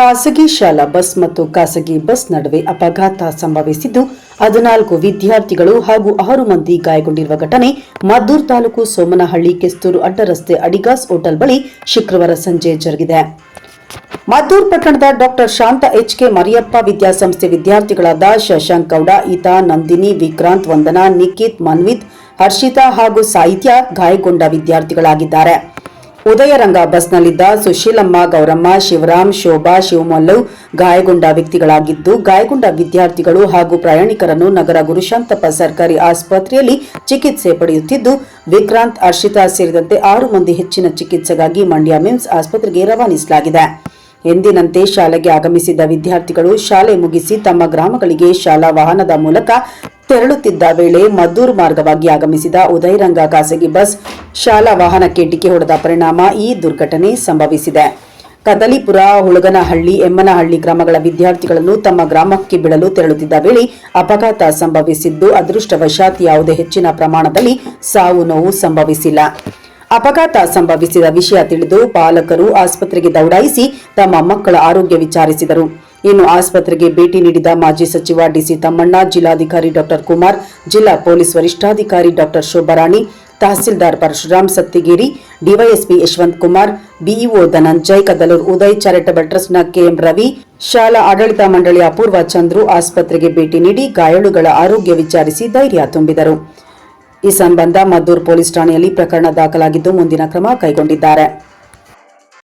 ಖಾಸಗಿ ಶಾಲಾ ಬಸ್ ಮತ್ತು ಖಾಸಗಿ ಬಸ್ ನಡುವೆ ಅಪಘಾತ ಸಂಭವಿಸಿದ್ದು 14 ವಿದ್ಯಾರ್ಥಿಗಳು ಹಾಗೂ 6 ಮಂದಿ ಗಾಯಗೊಂಡಿರುವ ಘಟನೆ ಮದ್ದೂರು ತಾಲೂಕು ಸೋಮನಹಳ್ಳಿ ಕೆಸ್ತೂರು ಅಡ್ಡರಸ್ತೆ ಅಡಿಗಾಸ್ ಹೋಟೆಲ್ ಬಳಿ ಶುಕ್ರವಾರ ಸಂಜೆ ಜರುಗಿದೆ. ಮದ್ದೂರು ಪಟ್ಟಣದ ಡಾಕ್ಟರ್ ಶಾಂತ ಎಚ್ಕೆ ಮರಿಯಪ್ಪ ವಿದ್ಯಾಸಂಸ್ಥೆ ವಿದ್ಯಾರ್ಥಿಗಳಾದ ಶಶಾಂಕ್ ಗೌಡ, ಈತಾ, ನಂದಿನಿ, ವಿಕ್ರಾಂತ್, ವಂದನಾ, ನಿಖಿತ್, ಮನ್ವಿತ್, ಹರ್ಷಿತಾ ಹಾಗೂ ಸಾಹಿತ್ಯ ಗಾಯಗೊಂಡ ವಿದ್ಯಾರ್ಥಿಗಳಾಗಿದ್ದಾರೆ. ಉದಯರಂಗ ಬಸ್ನಲ್ಲಿದ್ದ ಸುಶೀಲಮ್ಮ, ಗೌರಮ್ಮ, ಶಿವರಾಮ್, ಶೋಭಾ, ಶಿವಮಲ್ಲು ಗಾಯಗೊಂಡ ವ್ಯಕ್ತಿಗಳಾಗಿದ್ದು, ಗಾಯಗೊಂಡ ವಿದ್ಯಾರ್ಥಿಗಳು ಹಾಗೂ ಪ್ರಯಾಣಿಕರನ್ನು ನಗರ ಗುರುಶಾಂತಪ್ಪ ಸರ್ಕಾರಿ ಆಸ್ಪತ್ರೆಯಲ್ಲಿ ಚಿಕಿತ್ಸೆ ಪಡೆಯುತ್ತಿದ್ದು, ವಿಕ್ರಾಂತ್, ಹರ್ಷಿತಾ ಸೇರಿದಂತೆ 6 ಮಂದಿ ಹೆಚ್ಚಿನ ಚಿಕಿತ್ಸೆಗಾಗಿ ಮಂಡ್ಯ ಮಿಮ್ಸ್ ಆಸ್ಪತ್ರೆಗೆ ರವಾನಿಸಲಾಗಿದೆ. ಎಂದಿನಂತೆ ಶಾಲೆಗೆ ಆಗಮಿಸಿದ್ದ ವಿದ್ಯಾರ್ಥಿಗಳು ಶಾಲೆ ಮುಗಿಸಿ ತಮ್ಮ ಗ್ರಾಮಗಳಿಗೆ ಶಾಲಾ ವಾಹನದ ಮೂಲಕ ತೆರಳುತ್ತಿದ್ದ ವೇಳೆ ಮದ್ದೂರು ಮಾರ್ಗವಾಗಿ ಆಗಮಿಸಿದ ಉದಯರಂಗ ಖಾಸಗಿ ಬಸ್ ಶಾಲಾ ವಾಹನಕ್ಕೆ ಡಿಕ್ಕಿ ಹೊಡೆದ ಪರಿಣಾಮ ಈ ದುರ್ಘಟನೆ ಸಂಭವಿಸಿದೆ. ಕದಲಿಪುರ, ಹುಳಗನಹಳ್ಳಿ, ಎಮ್ಮನಹಳ್ಳಿ ಗ್ರಾಮಗಳ ವಿದ್ಯಾರ್ಥಿಗಳನ್ನು ತಮ್ಮ ಗ್ರಾಮಕ್ಕೆ ಬಿಡಲು ತೆರಳುತ್ತಿದ್ದ ವೇಳೆ ಅಪಘಾತ ಸಂಭವಿಸಿದ್ದು, ಅದೃಷ್ಟವಶಾತ್ ಯಾವುದೇ ಹೆಚ್ಚಿನ ಪ್ರಮಾಣದಲ್ಲಿ ಸಾವು ನೋವು ಸಂಭವಿಸಿಲ್ಲ. ಅಪಘಾತ ಸಂಭವಿಸಿದ ವಿಷಯ ತಿಳಿದು ಪಾಲಕರು ಆಸ್ಪತ್ರೆಗೆ ದೌಡಾಯಿಸಿ ತಮ್ಮ ಮಕ್ಕಳ ಆರೋಗ್ಯ ವಿಚಾರಿಸಿದರು. ಇನ್ನು ಆಸ್ಪತ್ರೆಗೆ ಭೇಟಿ ನೀಡಿದ ಮಾಜಿ ಸಚಿವ ಡಿಸಿ ತಮ್ಮಣ್ಣ, ಜಿಲ್ಲಾಧಿಕಾರಿ ಡಾ ಕುಮಾರ್, ಜಿಲ್ಲಾ ಪೊಲೀಸ್ ವರಿಷ್ಠಾಧಿಕಾರಿ ಡಾ Shobharani, tahsildar Parashuram Sattigeri, DYSP Yashwant Kumar, BEO Dhananjay, Kadaluru Uday charitable ಟ್ರಸ್ಟ್ನ ಕೆಎಂ ರವಿ, ಶಾಲಾ ಆಡಳಿತ ಮಂಡಳಿಯ ಅಪೂರ್ವ ಚಂದ್ರು ಆಸ್ಪತ್ರೆಗೆ ಭೇಟಿ ನೀಡಿ ಗಾಯಾಳುಗಳ ಆರೋಗ್ಯ ವಿಚಾರಿಸಿ ಧೈರ್ಯ ತುಂಬಿದರು. ಈ ಸಂಬಂಧ ಮದ್ದೂರು ಪೊಲೀಸ್ ಠಾಣೆಯಲ್ಲಿ ಪ್ರಕರಣ ದಾಖಲಾಗಿದ್ದು ಮುಂದಿನ ಕ್ರಮ ಕೈಗೊಂಡಿದ್ದಾರೆ.